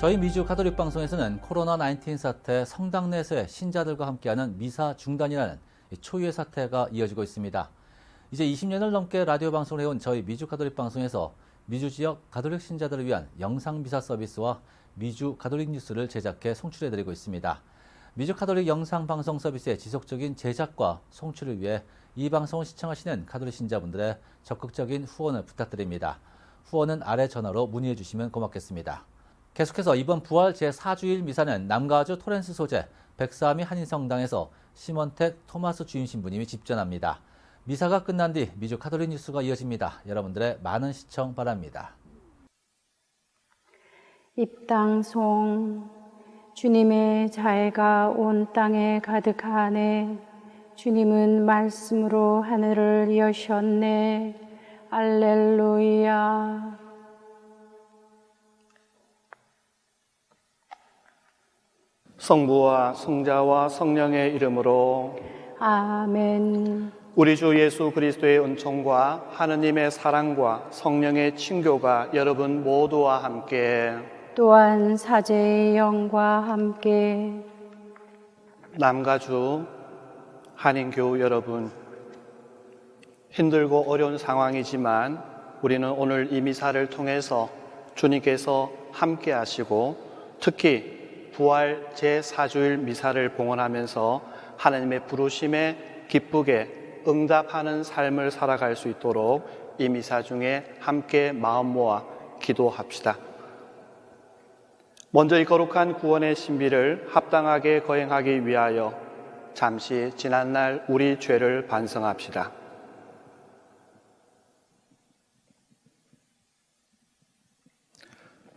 저희 미주 가톨릭 방송에서는 코로나19 사태 성당 내에서의 신자들과 함께하는 미사 중단이라는 초유의 사태가 이어지고 있습니다. 이제 20년을 넘게 라디오 방송을 해온 저희 미주 가톨릭 방송에서 미주 지역 가톨릭 신자들을 위한 영상 미사 서비스와 미주 가톨릭 뉴스를 제작해 송출해드리고 있습니다. 미주 가톨릭 영상 방송 서비스의 지속적인 제작과 송출을 위해 이 방송을 시청하시는 가톨릭 신자분들의 적극적인 후원을 부탁드립니다. 후원은 아래 전화로 문의해 주시면 고맙겠습니다. 계속해서 이번 부활 제4주일 미사는 남가주 토렌스 소재 백사미 한인성당에서 심원택 토마스 주임 신부님이 집전합니다. 미사가 끝난 뒤 미주 가톨릭 뉴스가 이어집니다. 여러분들의 많은 시청 바랍니다. 입당송 주님의 자애가 온 땅에 가득하네. 주님은 말씀으로 하늘을 여셨네. 알렐루야. 성부와 성자와 성령의 이름으로 아멘. 우리 주 예수 그리스도의 은총과 하느님의 사랑과 성령의 친교가 여러분 모두와 함께 또한 사제의 영과 함께 남가주 한인교우 여러분, 힘들고 어려운 상황이지만 우리는 오늘 이 미사를 통해서 주님께서 함께 하시고 특히 부활 제4주일 미사를 봉헌하면서 하나님의 부르심에 기쁘게 응답하는 삶을 살아갈 수 있도록 이 미사 중에 함께 마음 모아 기도합시다. 먼저 이 거룩한 구원의 신비를 합당하게 거행하기 위하여 잠시 지난날 우리 죄를 반성합시다.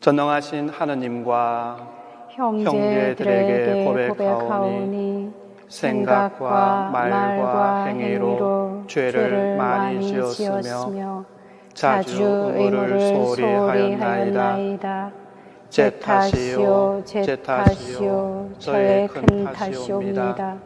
전능하신 하느님과 형제들에게 고백하오니 생각과 말과 행위로 죄를 많이 지었으며 자주 의무를 소홀히 하였나이다. 제 탓이요 저의 큰 탓이옵니다.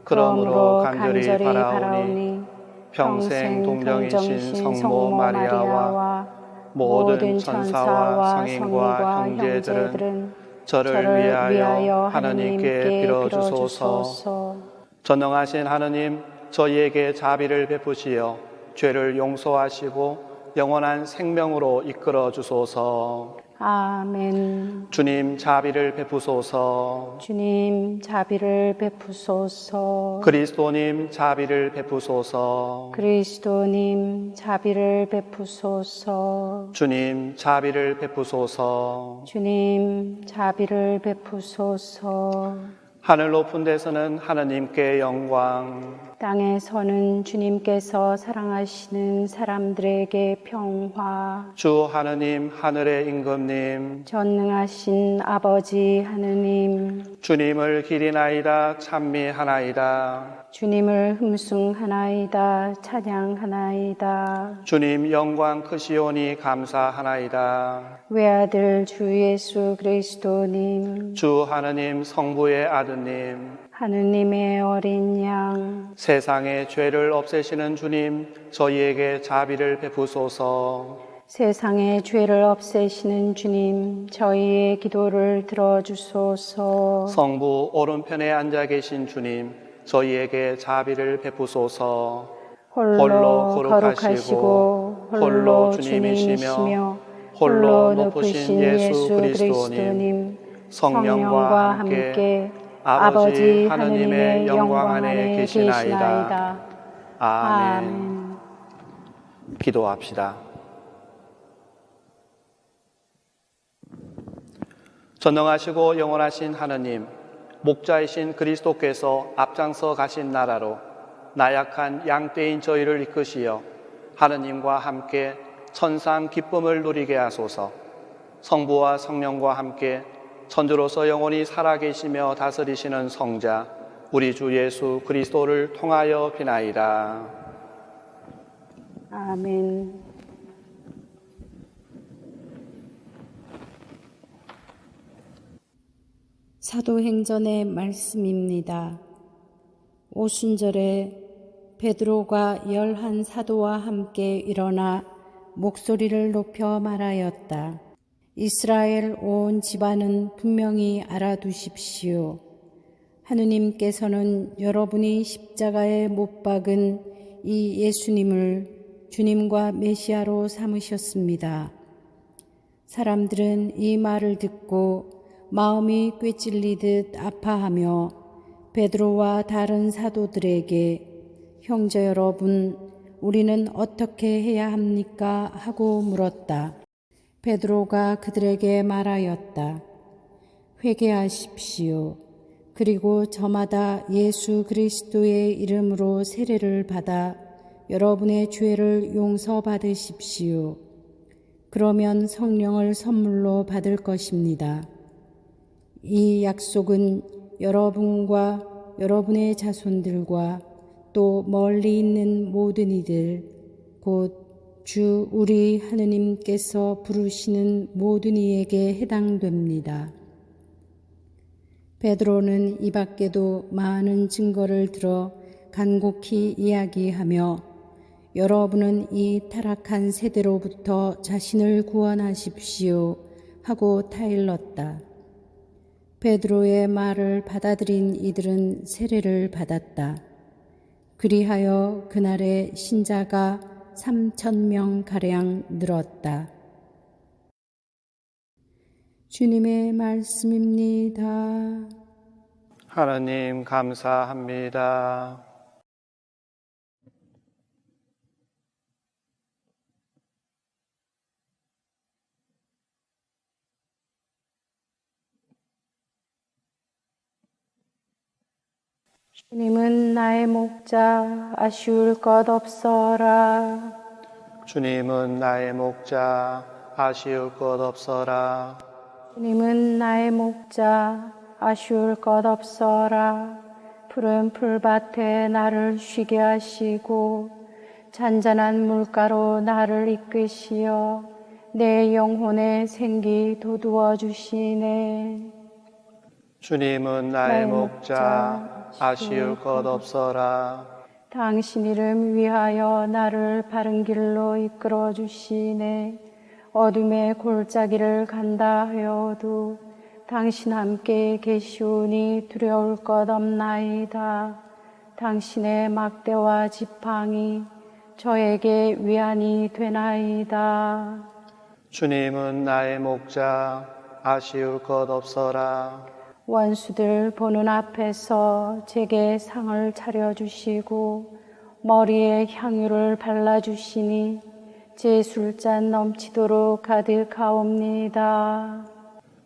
그러므로 간절히 바라오니 평생 동정이신 성모 마리아와 모든 천사와 성인과 형제들은 저를 위하여 하나님께 빌어주소서. 전능하신 하느님, 저희에게 자비를 베푸시어 죄를 용서하시고 영원한 생명으로 이끌어 주소서. 아멘. 주님 자비를 베푸소서. 주님 자비를 베푸소서. 그리스도님 자비를 베푸소서. 그리스도님 자비를 베푸소서. 주님 자비를 베푸소서. 주님 자비를 베푸소서. 하늘 높은 데서는 하나님께 영광, 땅에서는 주님께서 사랑하시는 사람들에게 평화. 주 하느님 하늘의 임금님, 전능하신 아버지 하느님, 주님을 기리나이다 찬미하나이다. 주님을 흠숭하나이다 찬양하나이다. 주님 영광 크시오니 감사하나이다. 외아들 주 예수 그리스도님, 주 하느님 성부의 아드님, 하느님의 어린 양, 세상의 죄를 없애시는 주님, 저희에게 자비를 베푸소서. 세상의 죄를 없애시는 주님, 저희의 기도를 들어주소서. 성부 오른편에 앉아 계신 주님, 저희에게 자비를 베푸소서. 홀로 거룩하시고 홀로 주님이시며 홀로 높으신 예수 그리스도님, 성령과 함께 아버지 하느님의 영광 안에 계시나이다. 아멘. 기도합시다. 전능하시고 영원하신 하느님, 목자이신 그리스도께서 앞장서 가신 나라로 나약한 양떼인 저희를 이끄시어 하느님과 함께 천상 기쁨을 누리게 하소서. 성부와 성령과 함께 천주로서 영원히 살아계시며 다스리시는 성자 우리 주 예수 그리스도를 통하여 비나이다. 아멘. 사도행전의 말씀입니다. 오순절에 베드로가 11 사도와 함께 일어나 목소리를 높여 말하였다. 이스라엘 온 집안은 분명히 알아두십시오. 하느님께서는 여러분이 십자가에 못 박은 이 예수님을 주님과 메시아로 삼으셨습니다. 사람들은 이 말을 듣고 마음이 꿰찔리듯 아파하며 베드로와 다른 사도들에게 형제 여러분, 우리는 어떻게 해야 합니까? 하고 물었다. 베드로가 그들에게 말하였다. 회개하십시오. 그리고 저마다 예수 그리스도의 이름으로 세례를 받아 여러분의 죄를 용서받으십시오. 그러면 성령을 선물로 받을 것입니다. 이 약속은 여러분과 여러분의 자손들과 또 멀리 있는 모든 이들, 곧 주 우리 하느님께서 부르시는 모든 이에게 해당됩니다. 베드로는 이 밖에도 많은 증거를 들어 간곡히 이야기하며 여러분은 이 타락한 세대로부터 자신을 구원하십시오 하고 타일렀다. 베드로의 말을 받아들인 이들은 세례를 받았다. 그리하여 그날에 신자가 3,000명가량 늘었다. 주님의 말씀입니다. 하나님 감사합니다. 주님은 나의 목자, 아쉬울 것 없어라. 주님은 나의 목자, 아쉬울 것 없어라. 주님은 나의 목자, 아쉬울 것 없어라. 푸른 풀밭에 나를 쉬게 하시고 잔잔한 물가로 나를 이끄시어 내 영혼의 생기 돋우어 주시네. 주님은 나의 목자, 아쉬울 것 없어라. 당신 이름 위하여 나를 바른 길로 이끌어 주시네. 어둠의 골짜기를 간다 하여도 당신 함께 계시오니 두려울 것 없나이다. 당신의 막대와 지팡이 저에게 위안이 되나이다. 주님은 나의 목자, 아쉬울 것 없어라. 원수들 보는 앞에서 제게 상을 차려주시고 머리에 향유를 발라주시니 제 술잔 넘치도록 가득하옵니다.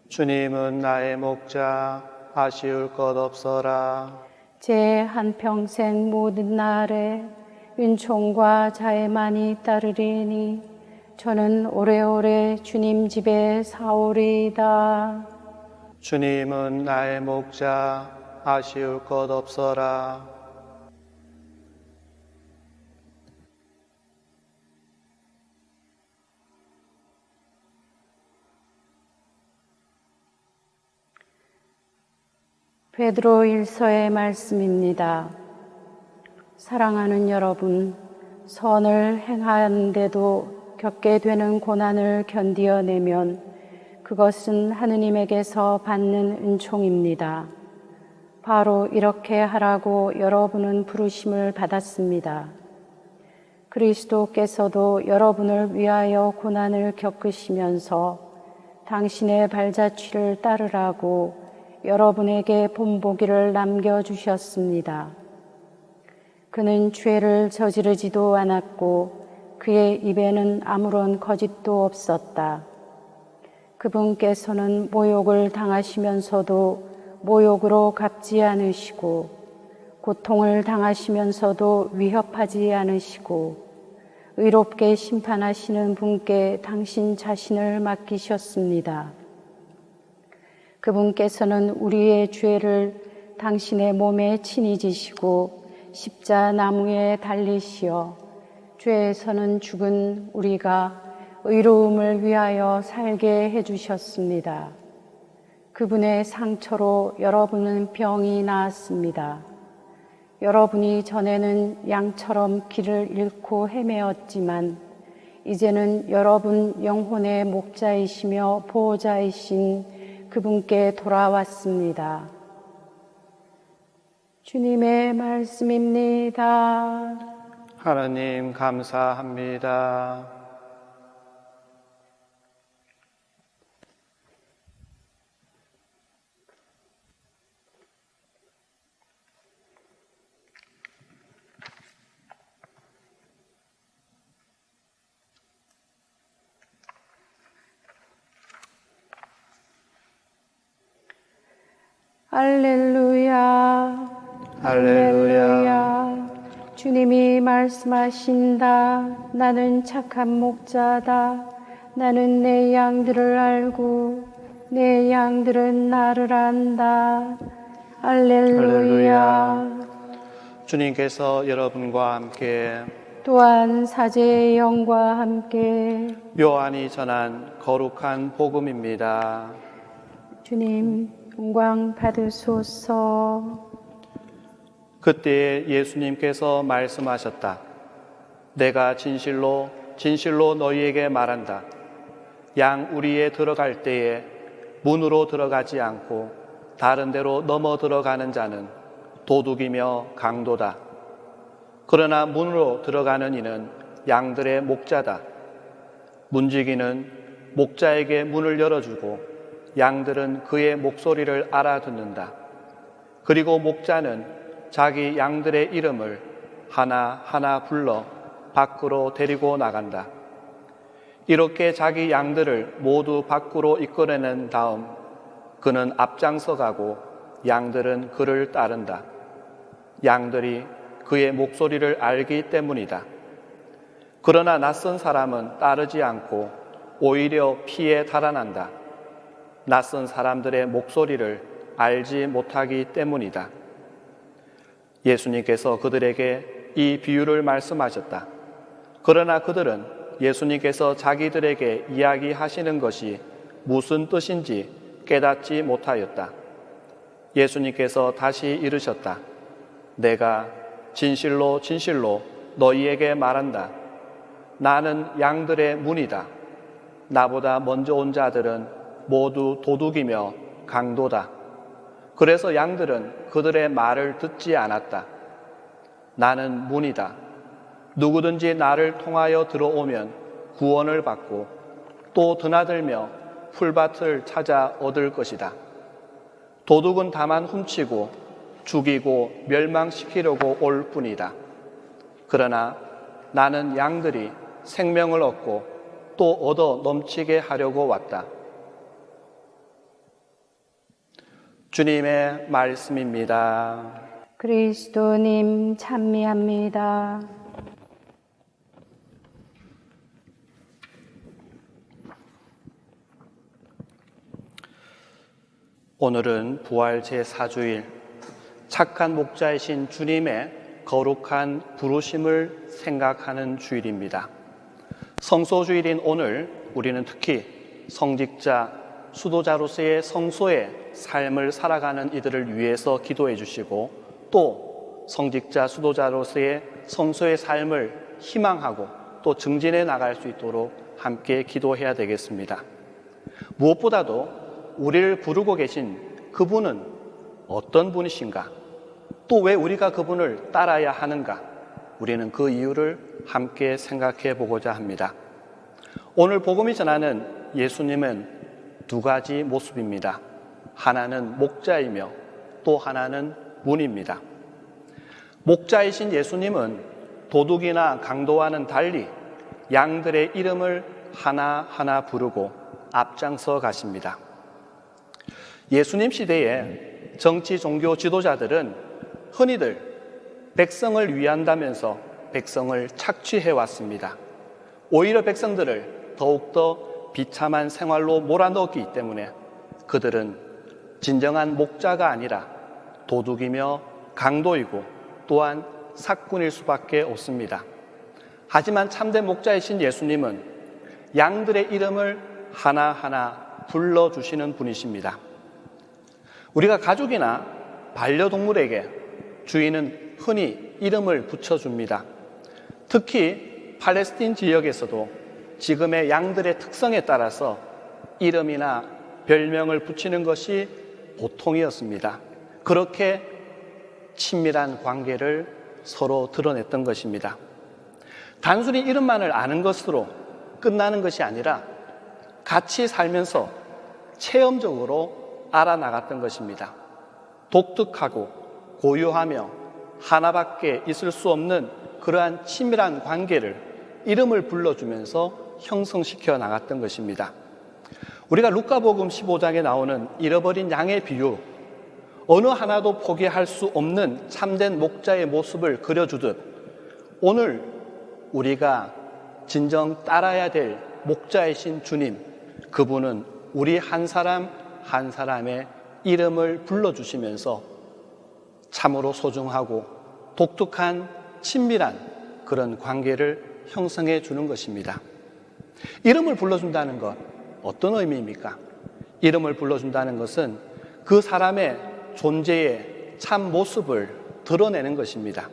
주님은 나의 목자, 아쉬울 것 없어라. 제 한평생 모든 날에 은총과 자애만이 따르리니 저는 오래오래 주님 집에 사오리이다. 주님은 나의 목자, 아쉬울 것 없어라. 베드로 1서의 말씀입니다. 사랑하는 여러분, 선을 행하는데도 겪게 되는 고난을 견디어내면 그것은 하느님에게서 받는 은총입니다. 바로 이렇게 하라고 여러분은 부르심을 받았습니다. 그리스도께서도 여러분을 위하여 고난을 겪으시면서 당신의 발자취를 따르라고 여러분에게 본보기를 남겨주셨습니다. 그는 죄를 저지르지도 않았고 그의 입에는 아무런 거짓도 없었다. 그분께서는 모욕을 당하시면서도 모욕으로 갚지 않으시고 고통을 당하시면서도 위협하지 않으시고 의롭게 심판하시는 분께 당신 자신을 맡기셨습니다. 그분께서는 우리의 죄를 당신의 몸에 친히 지시고 십자나무에 달리시어 죄에서는 죽은 우리가 의로움을 위하여 살게 해주셨습니다. 그분의 상처로 여러분은 병이 나았습니다. 여러분이 전에는 양처럼 길을 잃고 헤매었지만 이제는 여러분 영혼의 목자이시며 보호자이신 그분께 돌아왔습니다. 주님의 말씀입니다. 하나님 감사합니다. 할렐루야, 할렐루야. 주님이 말씀하신다. 나는 착한 목자다. 나는 내 양들을 알고 내 양들은 나를 안다. 할렐루야. 주님께서 여러분과 함께 또한 사제의 영과 함께 요한이 전한 거룩한 복음입니다. 주님 영광 받으소서. 그때 예수님께서 말씀하셨다. 내가 진실로 진실로 너희에게 말한다. 양 우리에 들어갈 때에 문으로 들어가지 않고 다른 데로 넘어 들어가는 자는 도둑이며 강도다. 그러나 문으로 들어가는 이는 양들의 목자다. 문지기는 목자에게 문을 열어주고 양들은 그의 목소리를 알아듣는다. 그리고 목자는 자기 양들의 이름을 하나하나 불러 밖으로 데리고 나간다. 이렇게 자기 양들을 모두 밖으로 이끌어낸 다음 그는 앞장서 가고 양들은 그를 따른다. 양들이 그의 목소리를 알기 때문이다. 그러나 낯선 사람은 따르지 않고 오히려 피해 달아난다. 낯선 사람들의 목소리를 알지 못하기 때문이다. 예수님께서 그들에게 이 비유를 말씀하셨다. 그러나 그들은 예수님께서 자기들에게 이야기하시는 것이 무슨 뜻인지 깨닫지 못하였다. 예수님께서 다시 이르셨다. 내가 진실로 진실로 너희에게 말한다. 나는 양들의 문이다. 나보다 먼저 온 자들은 모두 도둑이며 강도다. 그래서 양들은 그들의 말을 듣지 않았다. 나는 문이다. 누구든지 나를 통하여 들어오면 구원을 받고 또 드나들며 풀밭을 찾아 얻을 것이다. 도둑은 다만 훔치고 죽이고 멸망시키려고 올 뿐이다. 그러나 나는 양들이 생명을 얻고 또 얻어 넘치게 하려고 왔다. 주님의 말씀입니다. 그리스도님 찬미합니다. 오늘은 부활 제4주일 착한 목자이신 주님의 거룩한 부르심을 생각하는 주일입니다. 성소주일인 오늘 우리는 특히 성직자, 수도자로서의 성소의 삶을 살아가는 이들을 위해서 기도해 주시고 또 성직자, 수도자로서의 성소의 삶을 희망하고 또 증진해 나갈 수 있도록 함께 기도해야 되겠습니다. 무엇보다도 우리를 부르고 계신 그분은 어떤 분이신가? 또 왜 우리가 그분을 따라야 하는가? 우리는 그 이유를 함께 생각해 보고자 합니다. 오늘 복음이 전하는 예수님은 두 가지 모습입니다. 하나는 목자이며 또 하나는 문입니다. 목자이신 예수님은 도둑이나 강도와는 달리 양들의 이름을 하나하나 부르고 앞장서 가십니다. 예수님 시대에 정치 종교 지도자들은 흔히들 백성을 위한다면서 백성을 착취해 왔습니다. 오히려 백성들을 더욱더 비참한 생활로 몰아넣기 때문에 그들은 진정한 목자가 아니라 도둑이며 강도이고 또한 사꾼일 수밖에 없습니다. 하지만 참된 목자이신 예수님은 양들의 이름을 하나하나 불러주시는 분이십니다. 우리가 가족이나 반려동물에게 주인은 흔히 이름을 붙여줍니다. 특히 팔레스틴 지역에서도 지금의 양들의 특성에 따라서 이름이나 별명을 붙이는 것이 보통이었습니다. 그렇게 친밀한 관계를 서로 드러냈던 것입니다. 단순히 이름만을 아는 것으로 끝나는 것이 아니라 같이 살면서 체험적으로 알아나갔던 것입니다. 독특하고 고유하며 하나밖에 있을 수 없는 그러한 친밀한 관계를 이름을 불러주면서 형성시켜 나갔던 것입니다. 우리가 루카복음 15장에 나오는 잃어버린 양의 비유, 어느 하나도 포기할 수 없는 참된 목자의 모습을 그려주듯 오늘 우리가 진정 따라야 될 목자이신 주님, 그분은 우리 한 사람 한 사람의 이름을 불러주시면서 참으로 소중하고 독특한 친밀한 그런 관계를 형성해 주는 것입니다. 이름을 불러준다는 것, 어떤 의미입니까? 이름을 불러준다는 것은 그 사람의 존재의 참 모습을 드러내는 것입니다.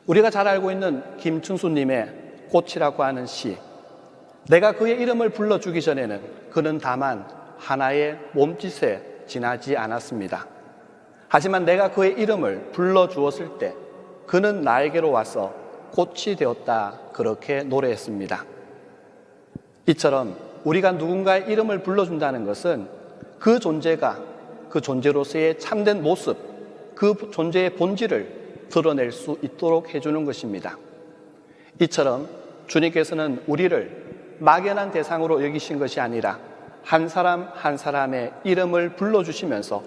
우리가 잘 알고 있는 김춘수님의 꽃이라고 하는 시, 내가 그의 이름을 불러주기 전에는 그는 다만 하나의 몸짓에 지나지 않았습니다. 하지만 내가 그의 이름을 불러주었을 때 그는 나에게로 와서 꽃이 되었다, 그렇게 노래했습니다. 이처럼 우리가 누군가의 이름을 불러준다는 것은 그 존재가 그 존재로서의 참된 모습, 그 존재의 본질을 드러낼 수 있도록 해주는 것입니다. 이처럼 주님께서는 우리를 막연한 대상으로 여기신 것이 아니라 한 사람 한 사람의 이름을 불러주시면서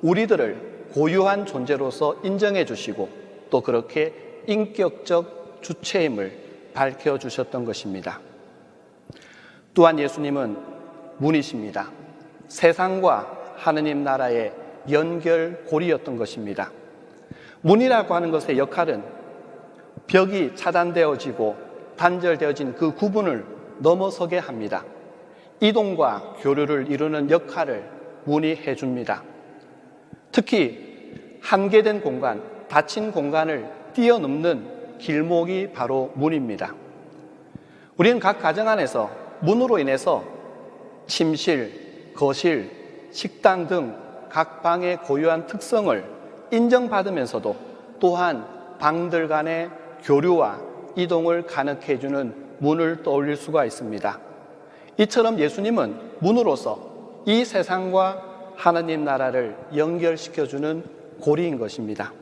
우리들을 고유한 존재로서 인정해 주시고 또 그렇게 인격적 주체임을 밝혀주셨던 것입니다. 또한 예수님은 문이십니다. 세상과 하느님 나라의 연결고리였던 것입니다. 문이라고 하는 것의 역할은 벽이 차단되어지고 단절되어진 그 구분을 넘어서게 합니다. 이동과 교류를 이루는 역할을 문이 해줍니다. 특히 한계된 공간, 닫힌 공간을 뛰어넘는 길목이 바로 문입니다. 우리는 각 가정 안에서 문으로 인해서 침실, 거실, 식당 등 각 방의 고유한 특성을 인정받으면서도 또한 방들 간의 교류와 이동을 가능케 해주는 문을 떠올릴 수가 있습니다. 이처럼 예수님은 문으로서 이 세상과 하나님 나라를 연결시켜주는 고리인 것입니다.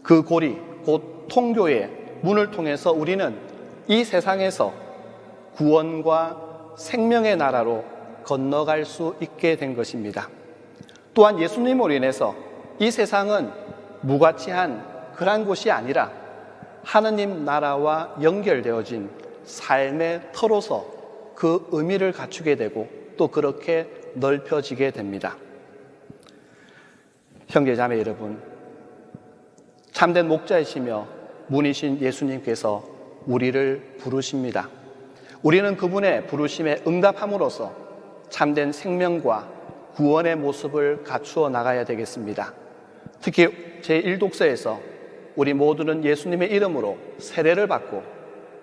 그 고리, 곧 통교의 문을 통해서 우리는 이 세상에서 구원과 생명의 나라로 건너갈 수 있게 된 것입니다. 또한 예수님으로 인해서 이 세상은 무가치한 그런 곳이 아니라 하느님 나라와 연결되어진 삶의 터로서 그 의미를 갖추게 되고 또 그렇게 넓혀지게 됩니다. 형제자매 여러분, 참된 목자이시며 문이신 예수님께서 우리를 부르십니다. 우리는 그분의 부르심에 응답함으로써 참된 생명과 구원의 모습을 갖추어 나가야 되겠습니다. 특히 제1독서에서 우리 모두는 예수님의 이름으로 세례를 받고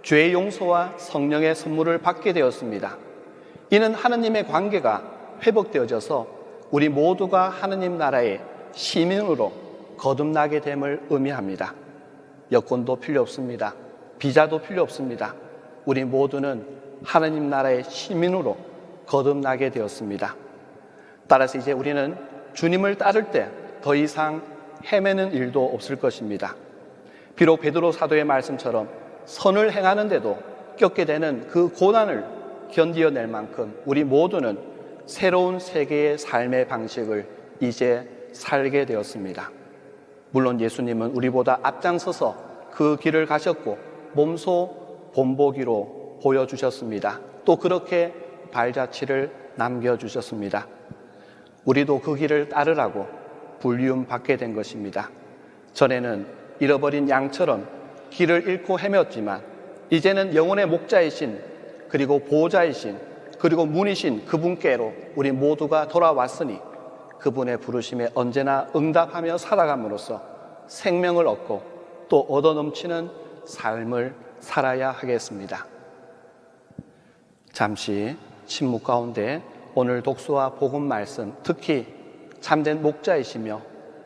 죄의 용서와 성령의 선물을 받게 되었습니다. 이는 하느님의 관계가 회복되어져서 우리 모두가 하느님 나라의 시민으로 거듭나게 됨을 의미합니다. 여권도 필요 없습니다. 비자도 필요 없습니다. 우리 모두는 하느님 나라의 시민으로 거듭나게 되었습니다. 따라서 이제 우리는 주님을 따를 때 더 이상 헤매는 일도 없을 것입니다. 비록 베드로 사도의 말씀처럼 선을 행하는데도 겪게 되는 그 고난을 견디어낼 만큼 우리 모두는 새로운 세계의 삶의 방식을 이제 살게 되었습니다. 물론 예수님은 우리보다 앞장서서 그 길을 가셨고 몸소 본보기로 보여주셨습니다. 또 그렇게 발자취를 남겨주셨습니다. 우리도 그 길을 따르라고 불리움 받게 된 것입니다. 전에는 잃어버린 양처럼 길을 잃고 헤맸지만 이제는 영혼의 목자이신 그리고 보호자이신 그리고 문이신 그분께로 우리 모두가 돌아왔으니 그분의 부르심에 언제나 응답하며 살아감으로써 생명을 얻고 또 얻어넘치는 삶을 살아야 하겠습니다. 잠시 침묵 가운데 오늘 독수와 복음 말씀, 특히 참된 목자이시며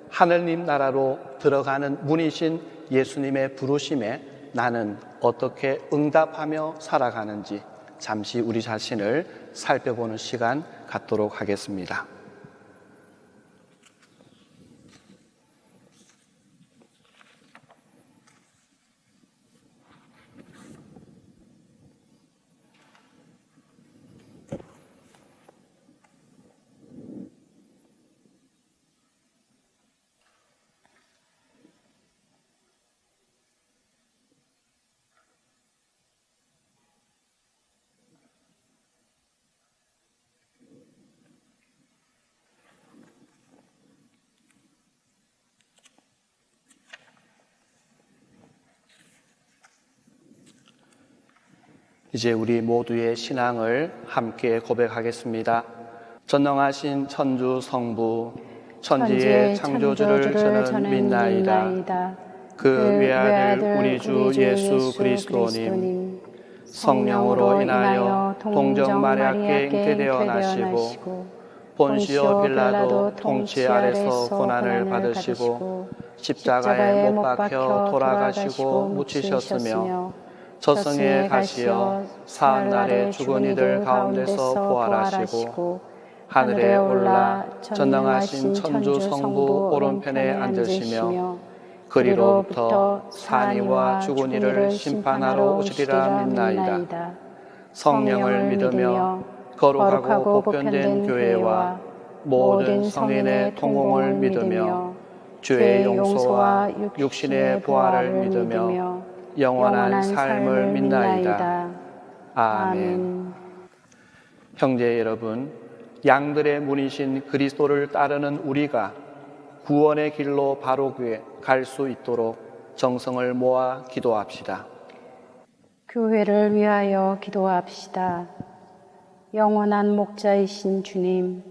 하느님 나라로 들어가는 문이신 예수님의 부르심에 나는 어떻게 응답하며 살아가는지 잠시 우리 자신을 살펴보는 시간 갖도록 하겠습니다. 이제 우리 모두의 신앙을 함께 고백하겠습니다. 전능하신 천주 성부, 천지의 창조주를 저는 믿나이다. 그 외아들 우리 주 예수 그리스도님, 성령으로 인하여 동정 마리아께 잉태되어 나시고 본시오 빌라도 통치 아래서 고난을 받으시고 십자가에 못 박혀 돌아가시고 묻히셨으며 저승에 가시어 사흘날에 죽은 이들 가운데서 부활하시고 하늘에 올라 전능하신 천주 성부 오른편에 앉으시며 그리로부터 산이와 죽은 이를 심판하러 오시리라 믿나이다. 성령을 믿으며 거룩하고 보편된 교회와 모든 성인의 통공을 믿으며 죄의 용서와 육신의 부활을 믿으며 영원한 삶을 믿나이다. 아멘. 형제 여러분, 양들의 문이신 그리스도를 따르는 우리가 구원의 길로 바로 갈 수 있도록 정성을 모아 기도합시다. 교회를 위하여 기도합시다. 영원한 목자이신 주님,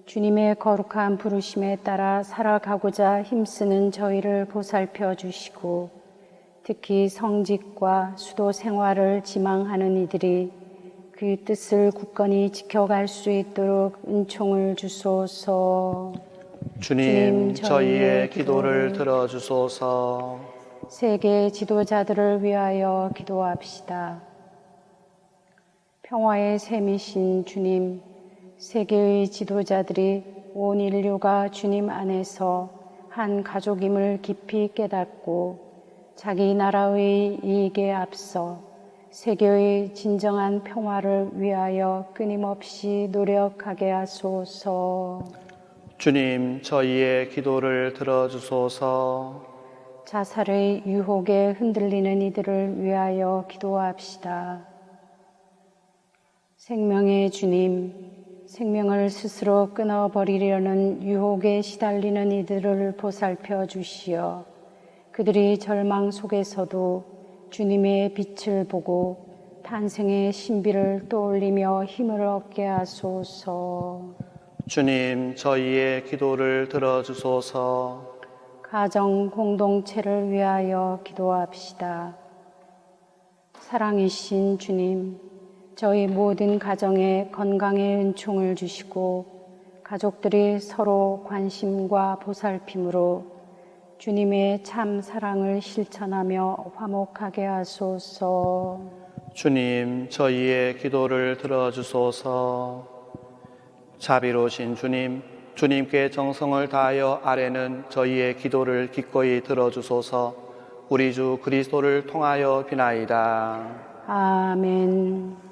주님의 거룩한 부르심에 따라 살아가고자 힘쓰는 저희를 보살펴 주시고 특히 성직과 수도 생활을 지망하는 이들이 그 뜻을 굳건히 지켜갈 수 있도록 은총을 주소서. 주님, 저희의 기도를 들어주소서. 세계 지도자들을 위하여 기도합시다. 평화의 셈이신 주님, 세계의 지도자들이 온 인류가 주님 안에서 한 가족임을 깊이 깨닫고 자기 나라의 이익에 앞서 세계의 진정한 평화를 위하여 끊임없이 노력하게 하소서. 주님, 저희의 기도를 들어주소서. 자살의 유혹에 흔들리는 이들을 위하여 기도합시다. 생명의 주님, 생명을 스스로 끊어버리려는 유혹에 시달리는 이들을 보살펴 주시어 그들이 절망 속에서도 주님의 빛을 보고 탄생의 신비를 떠올리며 힘을 얻게 하소서. 주님, 저희의 기도를 들어주소서. 가정 공동체를 위하여 기도합시다. 사랑이신 주님, 저희 모든 가정에 건강의 은총을 주시고 가족들이 서로 관심과 보살핌으로 주님의 참 사랑을 실천하며 화목하게 하소서. 주님, 저희의 기도를 들어주소서. 자비로우신 주님, 주님께 정성을 다하여 아뢰는 저희의 기도를 기꺼이 들어주소서. 우리 주 그리스도를 통하여 비나이다. 아멘.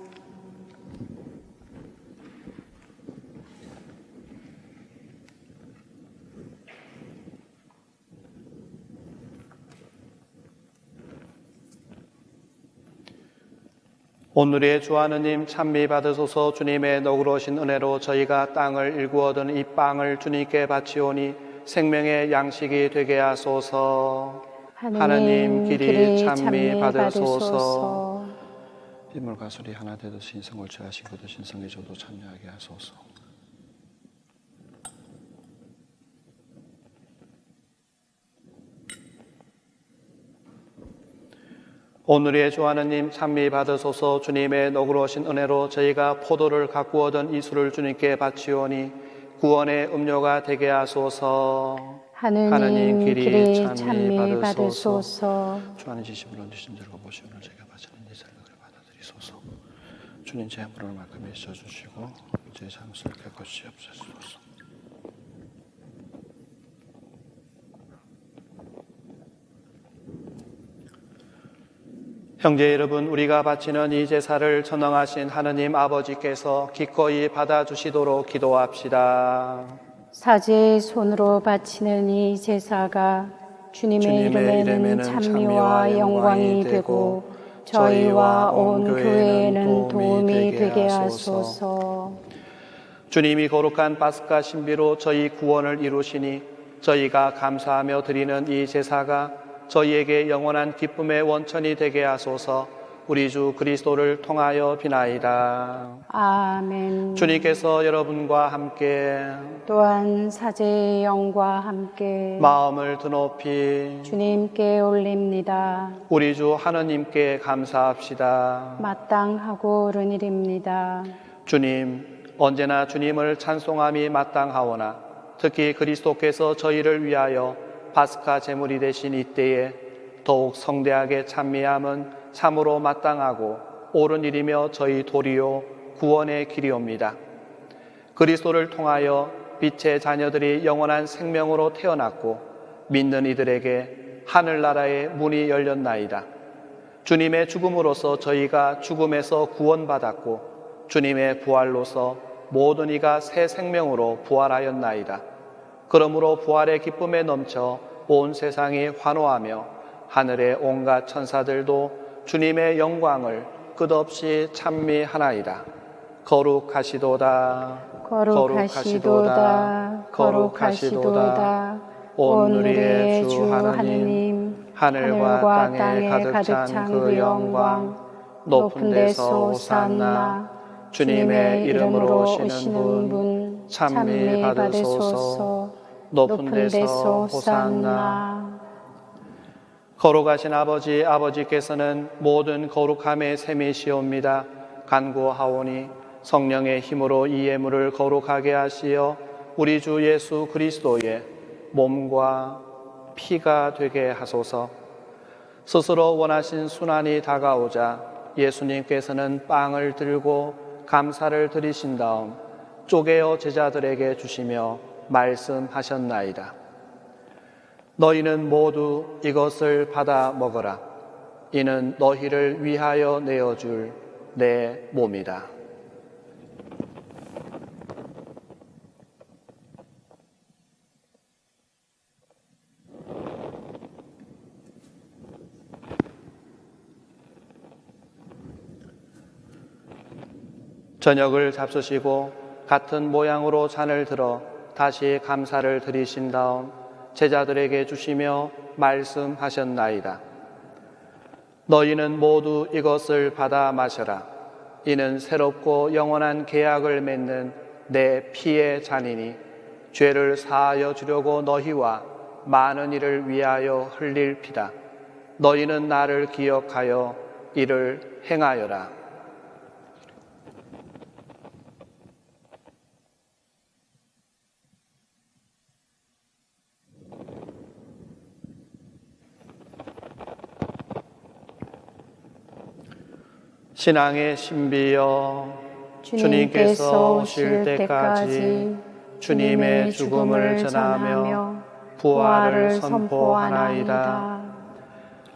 오늘의 주 하느님 찬미 받으소서. 주님의 너그러우신 은혜로 저희가 땅을 일구어 얻은 이 빵을 주님께 바치오니 생명의 양식이 되게 하소서. 하느님 길이 찬미 받으소서. 빗물과 소리 하나 되듯이 인성을 취하신 그 대신 성에 저도 참여하게 하소서. 오늘의 주 하느님 찬미 받으소서. 주님의 너그러우신 은혜로 저희가 포도를 갖고 얻은 이 술을 주님께 바치오니 구원의 음료가 되게 하소서. 하느님 길이 찬미 받으소서. 주 안에 지심을 얹으신 대로 보시 오늘 제가 바치는 이 살을 받아들이소서. 주님 제 물을 만큼 있어주시고 제 잠수를 깨끗이 없애소서. 형제 여러분, 우리가 바치는 이 제사를 전능하신 하느님 아버지께서 기꺼이 받아주시도록 기도합시다. 사제의 손으로 바치는 이 제사가 주님의 이름에는 찬미와 영광이 되고 저희와 온 교회에는 도움이 되게 하소서. 주님이 거룩한 파스카 신비로 저희 구원을 이루시니 저희가 감사하며 드리는 이 제사가 저희에게 영원한 기쁨의 원천이 되게 하소서. 우리 주 그리스도를 통하여 비나이다. 아멘. 주님께서 여러분과 함께 또한 사제의 영과 함께 마음을 드높이 주님께 올립니다. 우리 주 하느님께 감사합시다. 마땅하고 옳은 일입니다. 주님, 언제나 주님을 찬송함이 마땅하오나 특히 그리스도께서 저희를 위하여 파스카 제물이 되신 이때에 더욱 성대하게 찬미함은 참으로 마땅하고 옳은 일이며 저희 도리요 구원의 길이옵니다. 그리스도를 통하여 빛의 자녀들이 영원한 생명으로 태어났고 믿는 이들에게 하늘나라의 문이 열렸나이다. 주님의 죽음으로써 저희가 죽음에서 구원받았고 주님의 부활로서 모든 이가 새 생명으로 부활하였나이다. 그러므로 부활의 기쁨에 넘쳐 온 세상이 환호하며 하늘의 온갖 천사들도 주님의 영광을 끝없이 찬미하나이다. 거룩하시도다. 거룩하시도다. 거룩하시도다. 오늘의 주 하느님 하늘과 땅에 가득 찬 그 영광 높은 데서 오산나. 주님의 이름으로 오시는 분 찬미 받으소서. 높은 데서 호산나. 거룩하신 아버지, 아버지께서는 모든 거룩함의 셈이시옵니다. 간구하오니 성령의 힘으로 이 예물을 거룩하게 하시어 우리 주 예수 그리스도의 몸과 피가 되게 하소서. 스스로 원하신 순환이 다가오자 예수님께서는 빵을 들고 감사를 드리신 다음 쪼개어 제자들에게 주시며 말씀하셨나이다. 너희는 모두 이것을 받아 먹어라. 이는 너희를 위하여 내어줄 내 몸이다. 저녁을 잡수시고 같은 모양으로 잔을 들어 다시 감사를 드리신 다음 제자들에게 주시며 말씀하셨나이다. 너희는 모두 이것을 받아 마셔라. 이는 새롭고 영원한 계약을 맺는 내 피의 잔이니 죄를 사하여 주려고 너희와 많은 이를 위하여 흘릴 피다. 너희는 나를 기억하여 이를 행하여라. 신앙의 신비여, 주님께서 오실 때까지 주님의 죽음을 전하며 부활을 선포하나이다.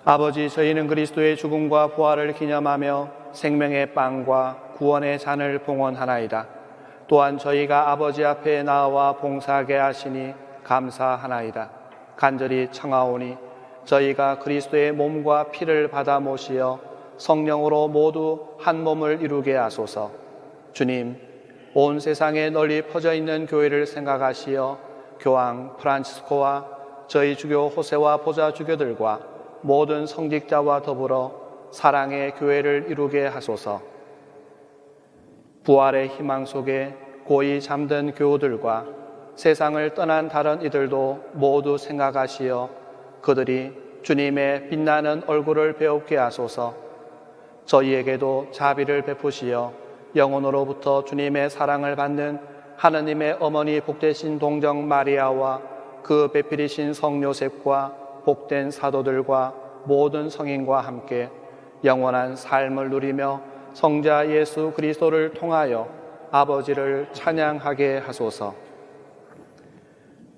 아버지, 저희는 그리스도의 죽음과 부활을 기념하며 생명의 빵과 구원의 잔을 봉헌하나이다. 또한 저희가 아버지 앞에 나와 봉사하게 하시니 감사하나이다. 간절히 청하오니 저희가 그리스도의 몸과 피를 받아 모시어 성령으로 모두 한 몸을 이루게 하소서. 주님, 온 세상에 널리 퍼져 있는 교회를 생각하시어 교황 프란치스코와 저희 주교 호세와 보좌 주교들과 모든 성직자와 더불어 사랑의 교회를 이루게 하소서. 부활의 희망 속에 고이 잠든 교우들과 세상을 떠난 다른 이들도 모두 생각하시어 그들이 주님의 빛나는 얼굴을 배웁게 하소서. 저희에게도 자비를 베푸시어 영혼으로부터 주님의 사랑을 받는 하느님의 어머니 복되신 동정 마리아와 그 배필이신 성 요셉과 복된 사도들과 모든 성인과 함께 영원한 삶을 누리며 성자 예수 그리스도를 통하여 아버지를 찬양하게 하소서.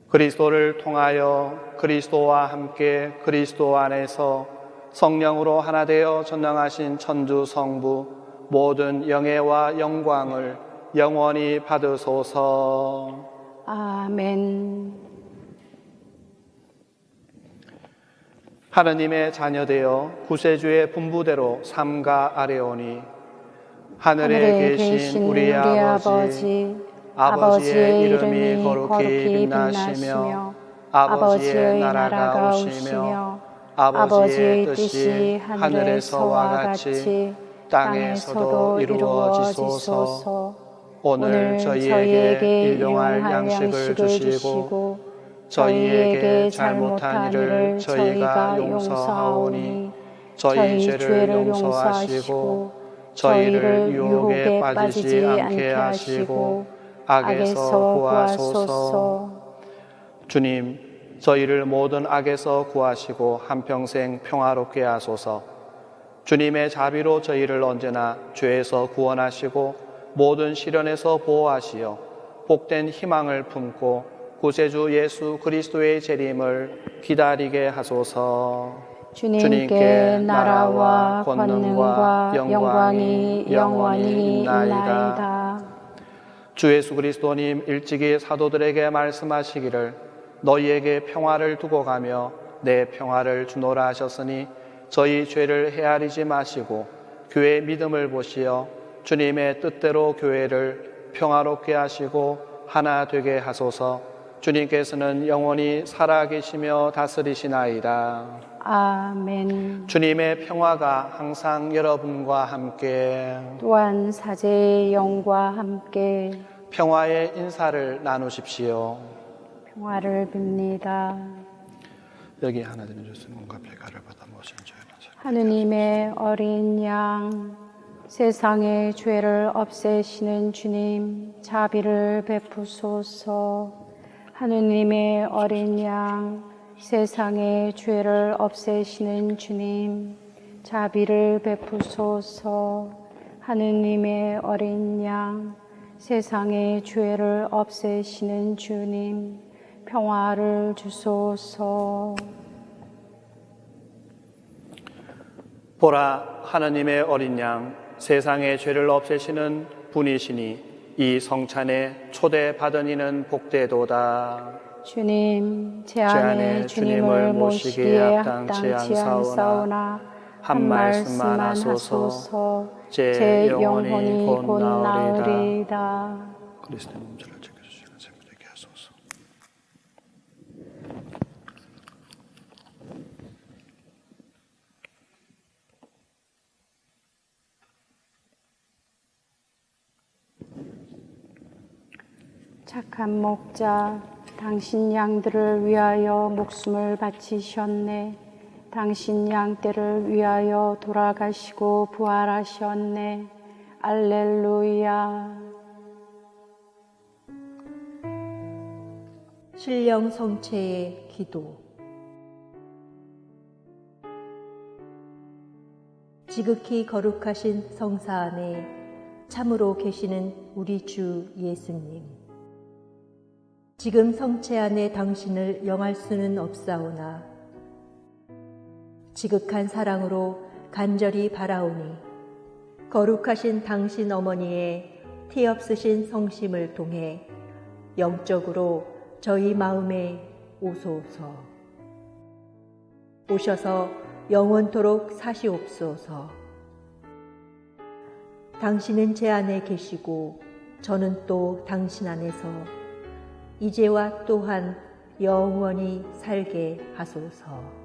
그리스도를 통하여 그리스도와 함께 그리스도 안에서 성령으로 하나 되어 전능하신 천주 성부 모든 영예와 영광을 영원히 받으소서. 아멘. 하느님의 자녀되어 구세주의 분부대로 삼가 아뢰오니 하늘에 계신 우리 아버지의 이름이 거룩히 빛나시며 아버지의 나라가 오시며 아버지의 뜻이 하늘에서와 같이 땅에서도 이루어지소서. 오늘 저희에게 일용할 양식을 주시고 저희에게 잘못한 일을 저희가 용서하오니 저희 죄를 용서하시고 저희를 유혹에 빠지지 않게 하시고 악에서 구하소서. 주님, 저희를 모든 악에서 구하시고 한평생 평화롭게 하소서. 주님의 자비로 저희를 언제나 죄에서 구원하시고 모든 시련에서 보호하시어 복된 희망을 품고 구세주 예수 그리스도의 재림을 기다리게 하소서. 주님께 나라와 권능과 영광이 영원히 있나이다. 주 예수 그리스도님 일찍이 사도들에게 말씀하시기를 너희에게 평화를 두고 가며 내 평화를 주노라 하셨으니 저희 죄를 헤아리지 마시고 교회의 믿음을 보시어 주님의 뜻대로 교회를 평화롭게 하시고 하나 되게 하소서. 주님께서는 영원히 살아계시며 다스리시나이다. 아멘. 주님의 평화가 항상 여러분과 함께 또한 사제의 영과 함께 평화의 인사를 나누십시오. 평화를 빕니다. 여기 하나 되는 주신 몸과 배가를 받아 모신 죄는 하느님의 어린 양, 세상의 죄를 없애시는 주님, 자비를 베푸소서. 하느님의 어린 양, 세상의 죄를 없애시는 주님, 자비를 베푸소서. 하느님의 어린 양, 세상의 죄를 없애시는 주님, 평화를 주소서. 보라, 하느님의 어린 양, 세상의 죄를 없애시는 분이시니 이 성찬에 초대받은 이는 복되도다. 주님, 제 안에 주님을 모시기에 합당치 않사오나 한 말씀만 하소서. 제 영혼이 곧 나으리이다. 그리스도의 몸체를 지켜주시는 셈이 되게 하소서. 착한 목자, 당신 양들을 위하여 목숨을 바치셨네. 당신 양떼를 위하여 돌아가시고 부활하셨네. 알렐루야. 신령 성체의 기도. 지극히 거룩하신 성사 안에 참으로 계시는 우리 주 예수님. 지금 성체 안에 당신을 영할 수는 없사오나 지극한 사랑으로 간절히 바라오니 거룩하신 당신 어머니의 티 없으신 성심을 통해 영적으로 저희 마음에 오소서. 오셔서 영원토록 사시옵소서. 당신은 제 안에 계시고 저는 또 당신 안에서 이제와 또한 영원히 살게 하소서.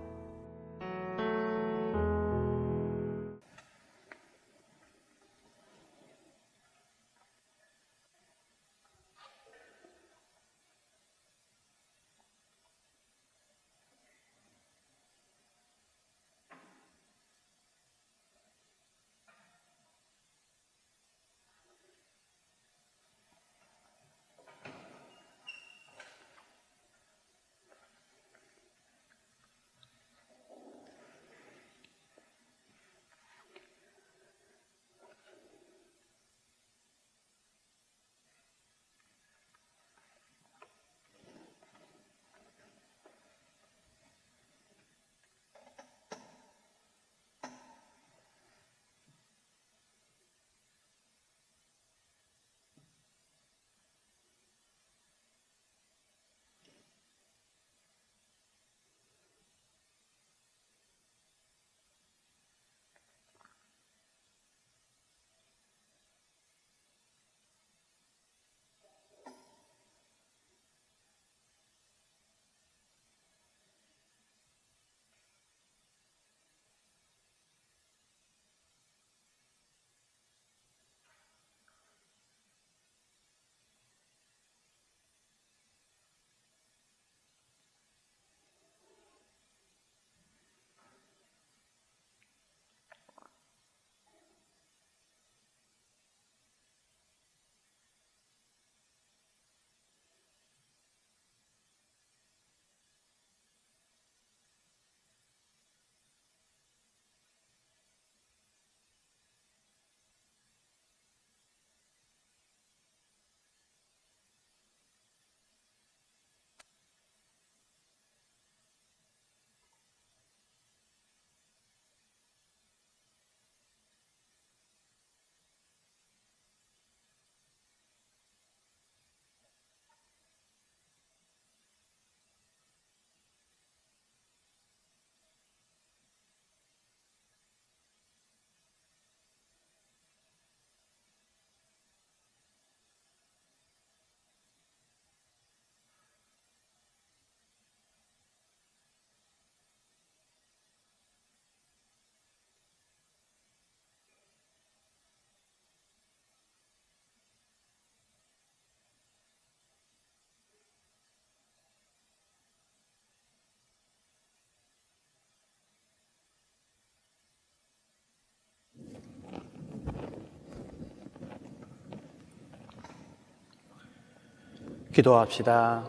기도합시다.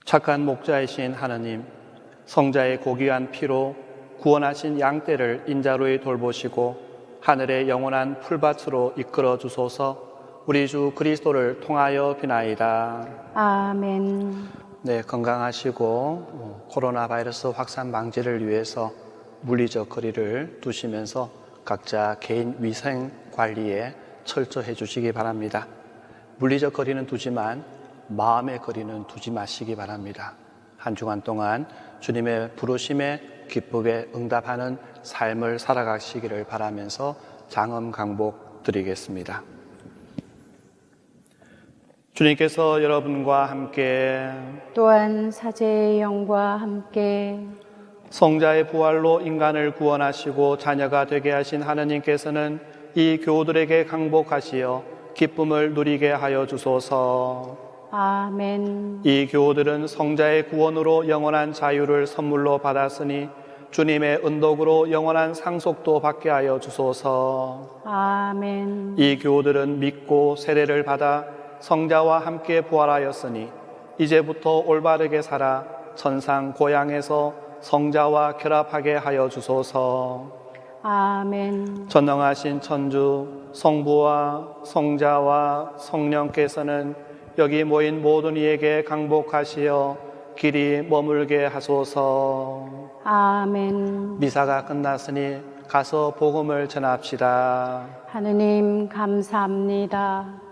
착한 목자이신 하나님, 성자의 고귀한 피로 구원하신 양떼를 인자로이 돌보시고 하늘의 영원한 풀밭으로 이끌어 주소서. 우리 주 그리스도를 통하여 비나이다. 아멘. 네, 건강하시고 코로나 바이러스 확산 방지를 위해서 물리적 거리를 두시면서 각자 개인 위생 관리에 철저해 주시기 바랍니다. 물리적 거리는 두지만 마음의 거리는 두지 마시기 바랍니다. 한 주간 동안 주님의 부르심에 기쁘게 응답하는 삶을 살아가시기를 바라면서 장엄 강복 드리겠습니다. 주님께서 여러분과 함께 또한 사제의 영과 함께 성자의 부활로 인간을 구원하시고 자녀가 되게 하신 하느님께서는 이 교우들에게 강복하시어 기쁨을 누리게 하여 주소서. 아멘. 이 교우들은 성자의 구원으로 영원한 자유를 선물로 받았으니 주님의 은덕으로 영원한 상속도 받게 하여 주소서. 아멘. 이 교우들은 믿고 세례를 받아 성자와 함께 부활하였으니 이제부터 올바르게 살아 천상 고향에서 성자와 결합하게 하여 주소서. 아멘. 전능하신 천주 성부와 성자와 성령께서는 여기 모인 모든 이에게 강복하시어 길이 머물게 하소서. 아멘. 미사가 끝났으니 가서 복음을 전합시다. 하느님 감사합니다.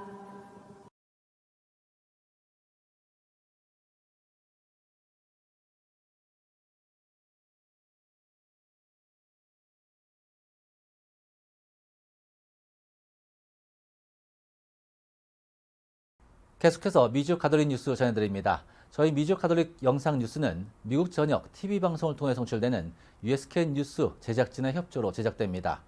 계속해서 미주 가톨릭 뉴스 전해드립니다. 저희 미주 가톨릭 영상 뉴스는 미국 전역 TV 방송을 통해 송출되는 USK 뉴스 제작진의 협조로 제작됩니다.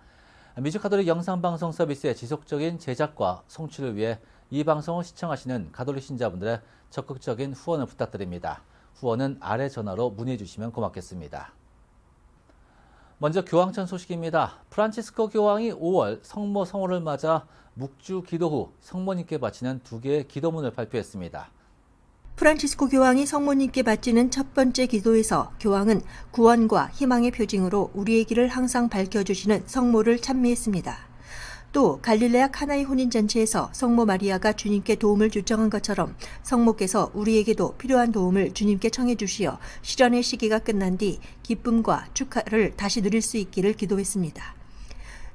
미주 가톨릭 영상 방송 서비스의 지속적인 제작과 송출을 위해 이 방송을 시청하시는 가톨릭 신자분들의 적극적인 후원을 부탁드립니다. 후원은 아래 전화로 문의해 주시면 고맙겠습니다. 먼저 교황청 소식입니다. 프란치스코 교황이 5월 성모 성호를 맞아 묵주 기도 후 성모님께 바치는 2개의 기도문을 발표했습니다. 프란치스코 교황이 성모님께 바치는 첫 번째 기도에서 교황은 구원과 희망의 표징으로 우리의 길을 항상 밝혀주시는 성모를 찬미했습니다. 또 갈릴레아 카나의 혼인잔치에서 성모 마리아가 주님께 도움을 요청한 것처럼 성모께서 우리에게도 필요한 도움을 주님께 청해 주시어 시련의 시기가 끝난 뒤 기쁨과 축하를 다시 누릴 수 있기를 기도했습니다.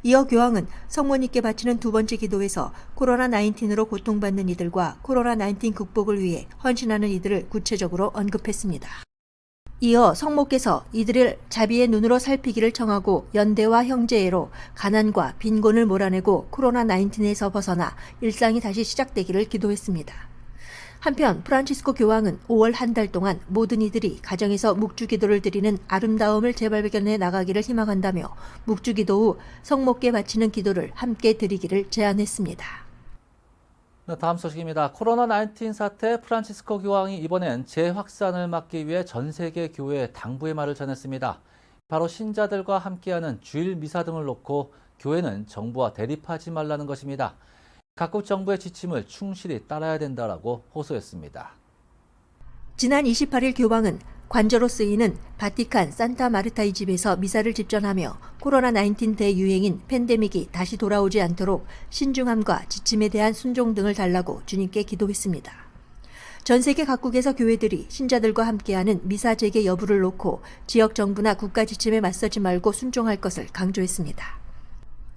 이어 교황은 성모님께 바치는 두 번째 기도에서 코로나19로 고통받는 이들과 코로나19 극복을 위해 헌신하는 이들을 구체적으로 언급했습니다. 이어 성모께서 이들을 자비의 눈으로 살피기를 청하고 연대와 형제애로 가난과 빈곤을 몰아내고 코로나19에서 벗어나 일상이 다시 시작되기를 기도했습니다. 한편 프란치스코 교황은 5월 한 달 동안 모든 이들이 가정에서 묵주기도를 드리는 아름다움을 재발견해 나가기를 희망한다며 묵주기도 후 성모께 바치는 기도를 함께 드리기를 제안했습니다. 다음 소식입니다. 코로나19 사태 프란치스코 교황이 이번엔 재확산을 막기 위해 전 세계 교회에 당부의 말을 전했습니다. 바로 신자들과 함께하는 주일 미사 등을 놓고 교회는 정부와 대립하지 말라는 것입니다. 각국 정부의 지침을 충실히 따라야 된다라고 호소했습니다. 지난 28일 교황은 관저로 쓰이는 바티칸 산타 마르타의 집에서 미사를 집전하며 코로나19 대유행인 팬데믹이 다시 돌아오지 않도록 신중함과 지침에 대한 순종 등을 달라고 주님께 기도했습니다. 전 세계 각국에서 교회들이 신자들과 함께하는 미사 재개 여부를 놓고 지역 정부나 국가 지침에 맞서지 말고 순종할 것을 강조했습니다.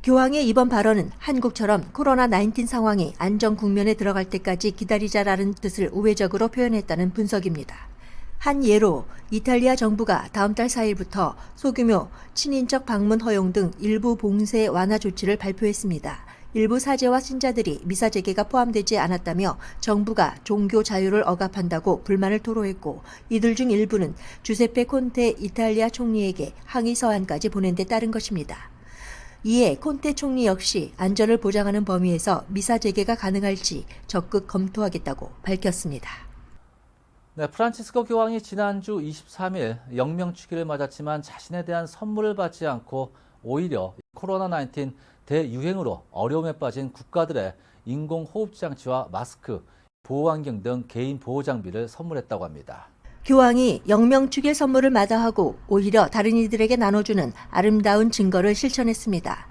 교황의 이번 발언은 한국처럼 코로나19 상황이 안정 국면에 들어갈 때까지 기다리자라는 뜻을 우회적으로 표현했다는 분석입니다. 한 예로 이탈리아 정부가 다음 달 4일부터 소규모 친인척 방문 허용 등 일부 봉쇄 완화 조치를 발표했습니다. 일부 사제와 신자들이 미사 재개가 포함되지 않았다며 정부가 종교 자유를 억압한다고 불만을 토로했고 이들 중 일부는 주세페 콘테 이탈리아 총리에게 항의 서한까지 보낸 데 따른 것입니다. 이에 콘테 총리 역시 안전을 보장하는 범위에서 미사 재개가 가능할지 적극 검토하겠다고 밝혔습니다. 네, 프란치스코 교황이 지난주 23일 영명축일을 맞았지만 자신에 대한 선물을 받지 않고 오히려 코로나19 대유행으로 어려움에 빠진 국가들의 인공호흡장치와 마스크, 보호안경 등 개인 보호장비를 선물했다고 합니다. 교황이 영명축일 선물을 마다하고 오히려 다른 이들에게 나눠주는 아름다운 증거를 실천했습니다.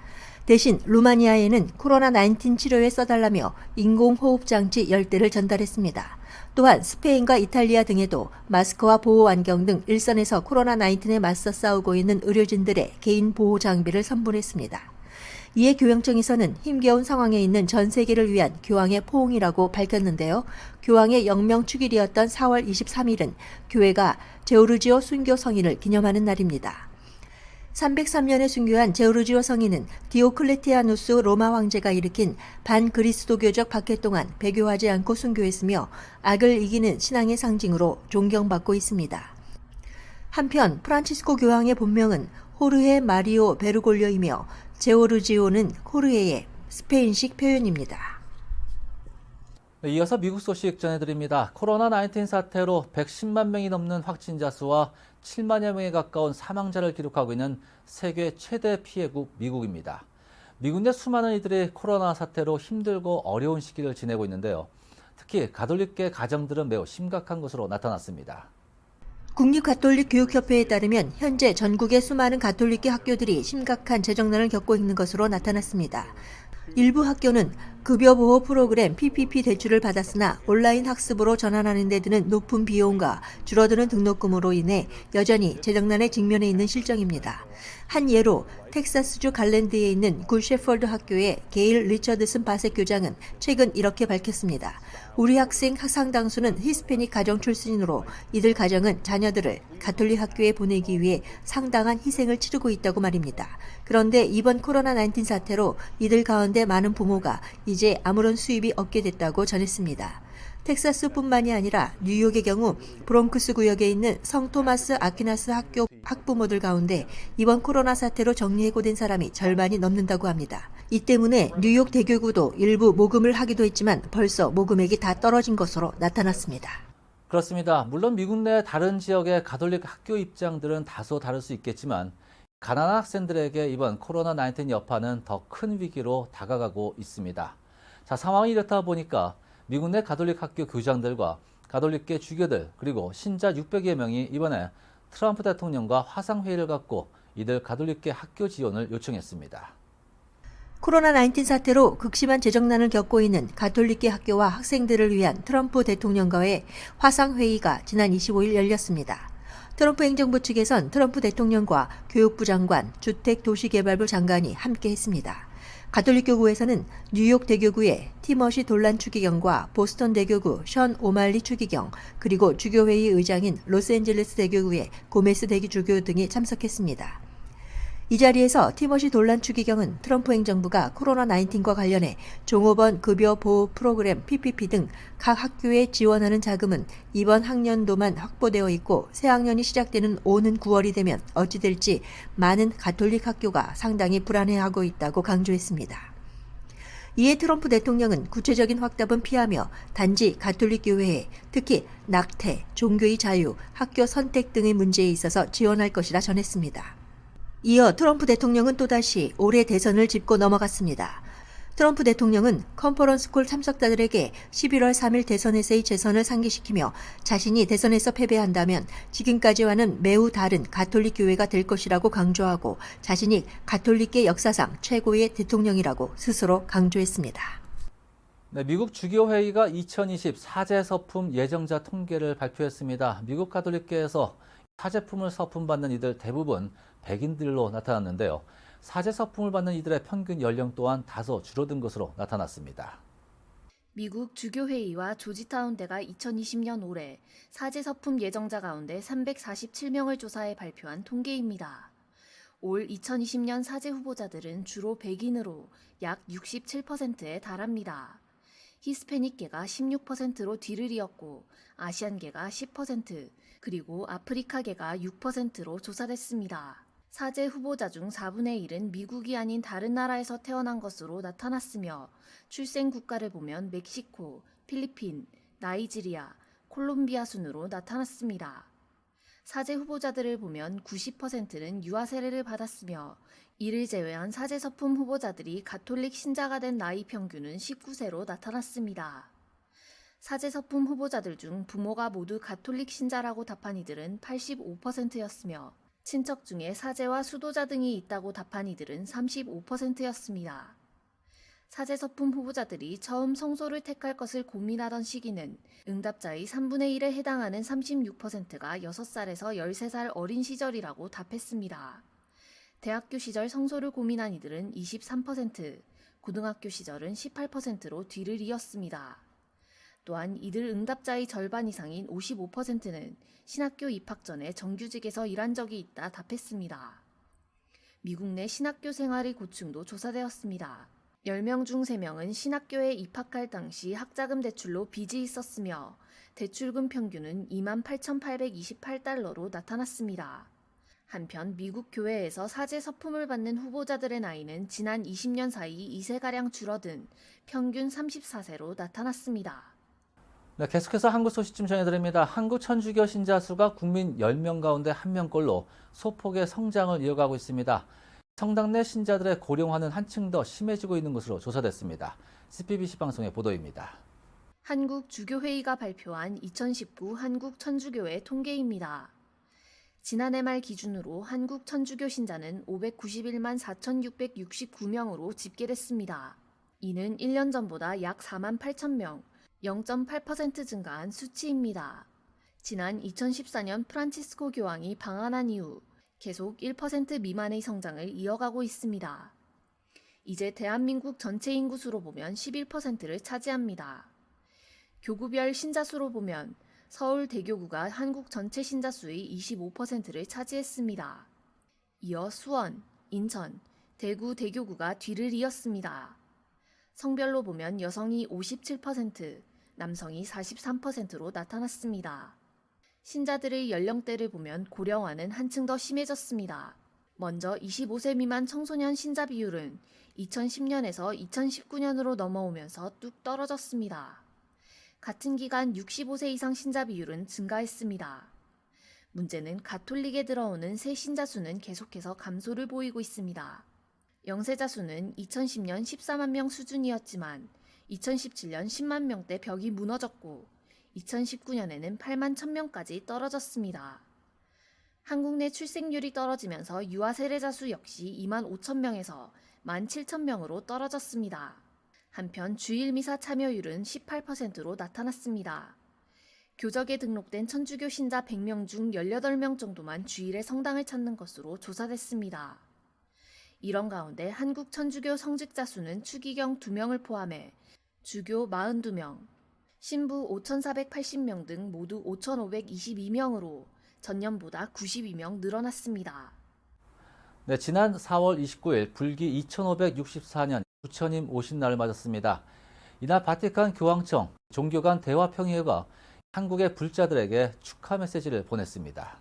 대신 루마니아에는 코로나19 치료에 써달라며 인공호흡장치 10대를 전달했습니다. 또한 스페인과 이탈리아 등에도 마스크와 보호 안경 등 일선에서 코로나19에 맞서 싸우고 있는 의료진들의 개인 보호 장비를 선물했습니다. 이에 교영청에서는 힘겨운 상황에 있는 전 세계를 위한 교황의 포옹이라고 밝혔는데요. 교황의 영명축일이었던 4월 23일은 교회가 제오르지오 순교 성인을 기념하는 날입니다. 303년에 순교한 제오르지오 성인은 디오클레티아누스 로마 황제가 일으킨 반그리스도교적 박해 동안 배교하지 않고 순교했으며 악을 이기는 신앙의 상징으로 존경받고 있습니다. 한편 프란치스코 교황의 본명은 호르헤 마리오 베르골료이며 제오르지오는 호르헤의 스페인식 표현입니다. 네, 이어서 미국 소식 전해드립니다. 코로나19 사태로 110만 명이 넘는 확진자 수와 7만여 명에 가까운 사망자를 기록하고 있는 세계 최대 피해국 미국입니다. 미국 내 수많은 이들이 코로나 사태로 힘들고 어려운 시기를 지내고 있는데요. 특히 가톨릭계 가정들은 매우 심각한 것으로 나타났습니다. 국립가톨릭교육협회에 따르면 현재 전국의 수많은 가톨릭계 학교들이 심각한 재정난을 겪고 있는 것으로 나타났습니다. 일부 학교는 급여보호 프로그램 PPP 대출을 받았으나 온라인 학습으로 전환하는 데 드는 높은 비용과 줄어드는 등록금으로 인해 여전히 재정난에 직면해 있는 실정입니다. 한 예로 텍사스주 갈랜드에 있는 굿 셰퍼드 학교의 게일 리처드슨 바셋 교장은 최근 이렇게 밝혔습니다. 우리 학생 상당수는 히스패닉 가정 출신으로 이들 가정은 자녀들을 가톨릭 학교에 보내기 위해 상당한 희생을 치르고 있다고 말입니다. 그런데 이번 코로나19 사태로 이들 가운데 많은 부모가 이제 아무런 수입이 없게 됐다고 전했습니다. 텍사스뿐만이 아니라 뉴욕의 경우 브롱크스 구역에 있는 성 토마스 아퀴나스 학교 학부모들 가운데 이번 코로나 사태로 정리해고된 사람이 절반이 넘는다고 합니다. 이 때문에 뉴욕 대교구도 일부 모금을 하기도 했지만 벌써 모금액이 다 떨어진 것으로 나타났습니다. 그렇습니다. 물론 미국 내 다른 지역의 가톨릭 학교 입장들은 다소 다를 수 있겠지만 가난한 학생들에게 이번 코로나19 여파는 더 큰 위기로 다가가고 있습니다. 자, 상황이 이렇다 보니까 미국 내 가톨릭 학교 교장들과 가톨릭계 주교들 그리고 신자 600여 명이 이번에 트럼프 대통령과 화상회의를 갖고 이들 가톨릭계 학교 지원을 요청했습니다. 코로나19 사태로 극심한 재정난을 겪고 있는 가톨릭계 학교와 학생들을 위한 트럼프 대통령과의 화상회의가 지난 25일 열렸습니다. 트럼프 행정부 측에선 트럼프 대통령과 교육부 장관, 주택도시개발부 장관이 함께 했습니다. 가톨릭 교구에서는 뉴욕 대교구의 티머시 돌란 추기경과 보스턴 대교구 션 오말리 추기경, 그리고 주교회의 의장인 로스앤젤레스 대교구의 고메스 대주교 등이 참석했습니다. 이 자리에서 티머시 돌란 추기경은 트럼프 행정부가 코로나19과 관련해 종업원 급여 보호 프로그램 PPP 등 각 학교에 지원하는 자금은 이번 학년도만 확보되어 있고 새 학년이 시작되는 오는 9월이 되면 어찌 될지 많은 가톨릭 학교가 상당히 불안해하고 있다고 강조했습니다. 이에 트럼프 대통령은 구체적인 확답은 피하며 단지 가톨릭 교회에 특히 낙태, 종교의 자유, 학교 선택 등의 문제에 있어서 지원할 것이라 전했습니다. 이어 트럼프 대통령은 또다시 올해 대선을 짚고 넘어갔습니다. 트럼프 대통령은 컨퍼런스콜 참석자들에게 11월 3일 대선에서의 재선을 상기시키며 자신이 대선에서 패배한다면 지금까지와는 매우 다른 가톨릭 교회가 될 것이라고 강조하고 자신이 가톨릭계 역사상 최고의 대통령이라고 스스로 강조했습니다. 네, 미국 주교회의가 2020 사제 서품 예정자 통계를 발표했습니다. 미국 가톨릭계에서 사제품을 서품받는 이들 대부분 백인들로 나타났는데요. 사제 서품을 받는 이들의 평균 연령 또한 다소 줄어든 것으로 나타났습니다. 미국 주교회의와 조지타운대가 2020년 올해 사제 서품 예정자 가운데 347명을 조사해 발표한 통계입니다. 올 2020년 사제 후보자들은 주로 백인으로 약 67%에 달합니다. 히스패닉계가 16%로 뒤를 이었고 아시안계가 10%, 그리고 아프리카계가 6%로 조사됐습니다. 사제 후보자 중 4분의 1은 미국이 아닌 다른 나라에서 태어난 것으로 나타났으며 출생 국가를 보면 멕시코, 필리핀, 나이지리아, 콜롬비아 순으로 나타났습니다. 사제 후보자들을 보면 90%는 유아 세례를 받았으며 이를 제외한 사제서품 후보자들이 가톨릭 신자가 된 나이 평균은 19세로 나타났습니다. 사제서품 후보자들 중 부모가 모두 가톨릭 신자라고 답한 이들은 85%였으며 친척 중에 사제와 수도자 등이 있다고 답한 이들은 35%였습니다. 사제서품 후보자들이 처음 성소를 택할 것을 고민하던 시기는 응답자의 3분의 1에 해당하는 36%가 6살에서 13살 어린 시절이라고 답했습니다. 대학교 시절 성소를 고민한 이들은 23%, 고등학교 시절은 18%로 뒤를 이었습니다. 또한 이들 응답자의 절반 이상인 55%는 신학교 입학 전에 정규직에서 일한 적이 있다 답했습니다. 미국 내 신학교 생활의 고충도 조사되었습니다. 10명 중 3명은 신학교에 입학할 당시 학자금 대출로 빚이 있었으며 대출금 평균은 28,828달러로 나타났습니다. 한편 미국 교회에서 사제 서품을 받는 후보자들의 나이는 지난 20년 사이 2세가량 줄어든 평균 34세로 나타났습니다. 네, 계속해서 한국 소식좀 전해드립니다. 한국 천주교 신자 수가 국민 10명 가운데 1명꼴로 소폭의 성장을 이어가고 있습니다. 성당 내 신자들의 고령화는 한층 더 심해지고 있는 것으로 조사됐습니다. CPBC 방송의 보도입니다. 한국 주교회의가 발표한 2019 한국 천주교회 통계입니다. 지난해 말 기준으로 한국 천주교 신자는 591만 4,669명으로 집계됐습니다. 이는 1년 전보다 약 4만 8천 명, 0.8% 증가한 수치입니다. 지난 2014년 프란치스코 교황이 방한한 이후 계속 1% 미만의 성장을 이어가고 있습니다. 이제 대한민국 전체 인구 수로 보면 11%를 차지합니다. 교구별 신자 수로 보면 서울 대교구가 한국 전체 신자 수의 25%를 차지했습니다. 이어 수원, 인천, 대구 대교구가 뒤를 이었습니다. 성별로 보면 여성이 57%, 남성이 43%로 나타났습니다. 신자들의 연령대를 보면 고령화는 한층 더 심해졌습니다. 먼저 25세 미만 청소년 신자 비율은 2010년에서 2019년으로 넘어오면서 뚝 떨어졌습니다. 같은 기간 65세 이상 신자 비율은 증가했습니다. 문제는 가톨릭에 들어오는 새 신자 수는 계속해서 감소를 보이고 있습니다. 영세자 수는 2010년 14만 명 수준이었지만 2017년 10만 명대 벽이 무너졌고 2019년에는 8만 1,000명까지 떨어졌습니다. 한국 내 출생률이 떨어지면서 유아 세례자 수 역시 2만 5천 명에서 1만 7천 명으로 떨어졌습니다. 한편 주일 미사 참여율은 18%로 나타났습니다. 교적에 등록된 천주교 신자 100명 중 18명 정도만 주일에 성당을 찾는 것으로 조사됐습니다. 이런 가운데 한국 천주교 성직자 수는 추기경 2명을 포함해 주교 42명, 신부 5,480명 등 모두 5,522명으로 전년보다 92명 늘어났습니다. 네, 지난 4월 29일 불기 2564년 부처님 오신 날을 맞았습니다. 이날 바티칸 교황청 종교 간 대화평의회가 한국의 불자들에게 축하 메시지를 보냈습니다.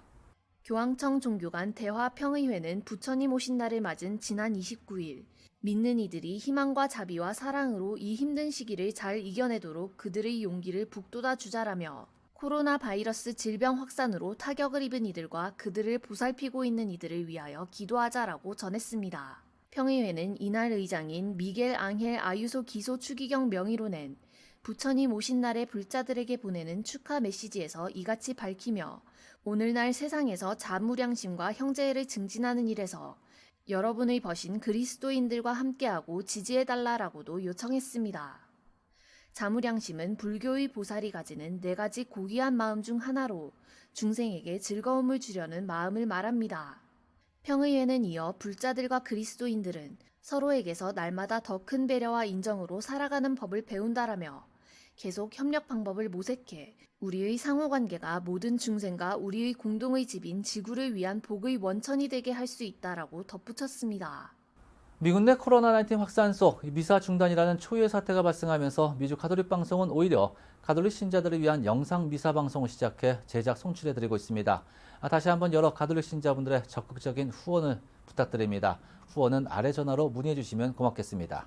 교황청 종교 간 대화평의회는 부처님 오신 날을 맞은 지난 29일 믿는 이들이 희망과 자비와 사랑으로 이 힘든 시기를 잘 이겨내도록 그들의 용기를 북돋아 주자라며 코로나 바이러스 질병 확산으로 타격을 입은 이들과 그들을 보살피고 있는 이들을 위하여 기도하자라고 전했습니다. 평의회는 이날 의장인 미겔 앙헬 아유소 기소 추기경 명의로 낸 부처님 오신 날에 불자들에게 보내는 축하 메시지에서 이같이 밝히며 오늘날 세상에서 자무량심과 형제애를 증진하는 일에서 여러분의 버신 그리스도인들과 함께하고 지지해달라라고도 요청했습니다. 자무량심은 불교의 보살이 가지는 4가지 고귀한 마음 중 하나로 중생에게 즐거움을 주려는 마음을 말합니다. 평의회는 이어 불자들과 그리스도인들은 서로에게서 날마다 더 큰 배려와 인정으로 살아가는 법을 배운다라며 계속 협력 방법을 모색해 우리의 상호관계가 모든 중생과 우리의 공동의 집인 지구를 위한 복의 원천이 되게 할 수 있다라고 덧붙였습니다. 미국 내 코로나19 확산 속 미사 중단이라는 초유의 사태가 발생하면서 미주 가톨릭 방송은 오히려 가톨릭 신자들을 위한 영상 미사 방송을 시작해 제작 송출해드리고 있습니다. 다시 한번 여러 가톨릭 신자분들의 적극적인 후원을 부탁드립니다. 후원은 아래 전화로 문의해 주시면 고맙겠습니다.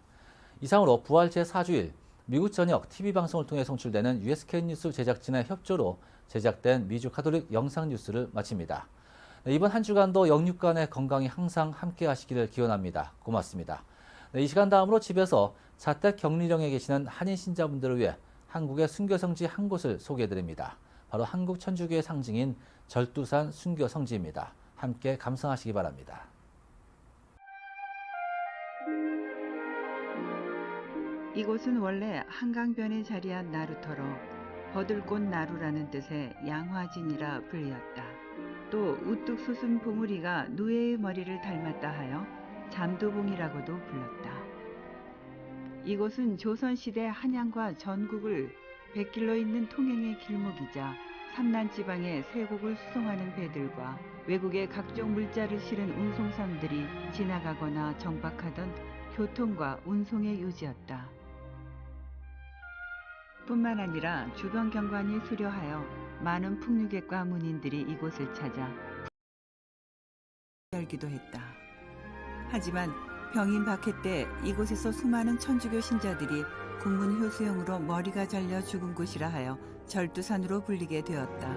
이상으로 부활 제4주일 미국 전역 TV방송을 통해 송출되는 USK 뉴스 제작진의 협조로 제작된 미주 가톨릭 영상 뉴스를 마칩니다. 네, 이번 한 주간도 영육간의 건강이 항상 함께 하시기를 기원합니다. 고맙습니다. 네, 이 시간 다음으로 집에서 자택 격리령에 계시는 한인 신자분들을 위해 한국의 순교성지 한 곳을 소개해드립니다. 바로 한국 천주교의 상징인 절두산 순교성지입니다. 함께 감상하시기 바랍니다. 이곳은 원래 한강변에 자리한 나루터로 버들꽃 나루라는 뜻의 양화진이라 불렸다. 또 우뚝 솟은 봉우리가 누에의 머리를 닮았다 하여 잠도봉이라고도 불렀다. 이곳은 조선시대 한양과 전국을 100길로 잇는 통행의 길목이자 삼난지방의 세곡을 수송하는 배들과 외국의 각종 물자를 실은 운송선들이 지나가거나 정박하던 교통과 운송의 요지였다. 뿐만 아니라 주변 경관이 수려하여 많은 풍류객과 문인들이 이곳을 찾아 열기도 했다. 하지만 병인 박해 때 이곳에서 수많은 천주교 신자들이 국문 효수형으로 머리가 잘려 죽은 곳이라 하여 절두산으로 불리게 되었다.